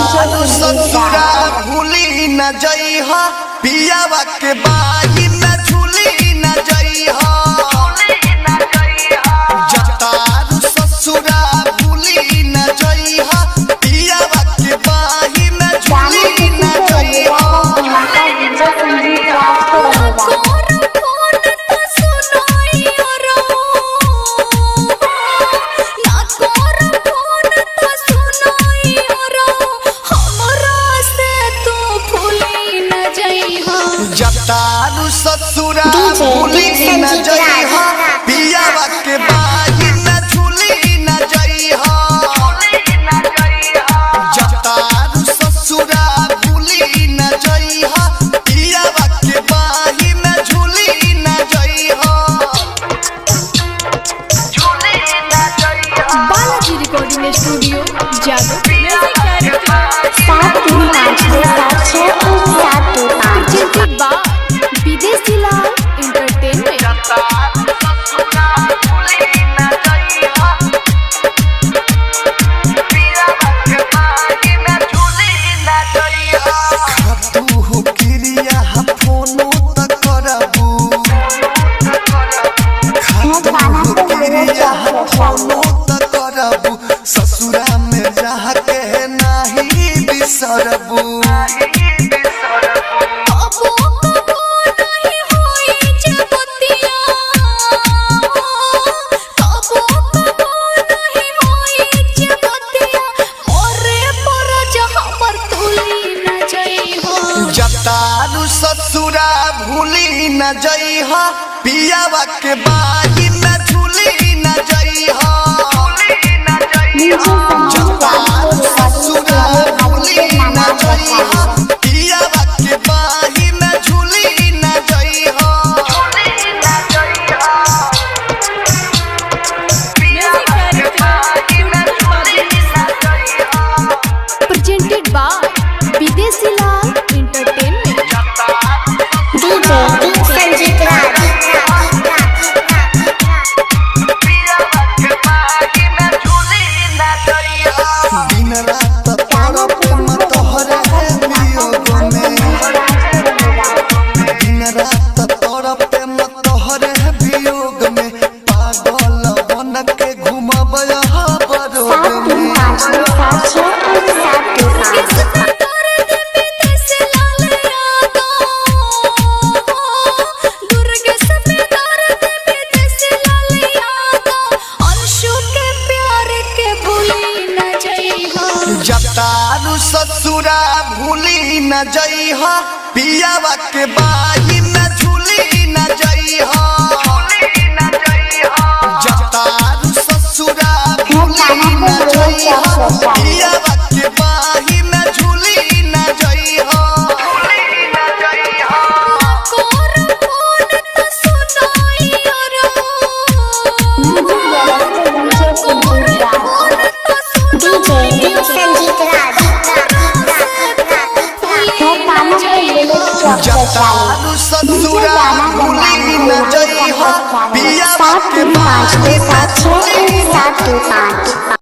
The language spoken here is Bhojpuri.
जतारू ससुरा भूली न जइहा पियावा के बाही में झूली न जइहा जतारू ससुरा भूली न जइहा पियावा के बाही में झूली न जइहा। जतारू ससुरा भूली न जइहा पियावा के बाही में झूली न जइहा जतारू ससुरा भूली न जइहा पियावा के बाही में झूली न जइहा। बालाजी रिकॉर्डिंग स्टूडियो जादव विदेशी लाल एंटरटेनमेंट। खातू किरिया फोनो त करबू खातू किरिया फोनो त करबू ससुरा में रह के नाही बिसरबू। जतारू ससुरा भूली न जइहा पियावा के बाही में झूली न जइहा जतारू ससुरा भूली न जइहा पियावा के बाही में झूली न जइहा। प्रेजेंटेड बाय विदेशी लाल एंटरटेनमेंट। संजीत राज दिन रात तड़प मत तोहरे वियोग में दिन रात तड़प मत तोहरे वियोग में पागल बन के घूमब बरोग में। जतारू ससुरा भूली न जइहा पियावा के बाही में झूली न जइहा जतारू ससुरा भूली न जइहा पियावा के बाही में झूली न जइहा। संजीत राज जतारू ससुरा भूली न जइहा पियावा के बाही में झूली न जइहा।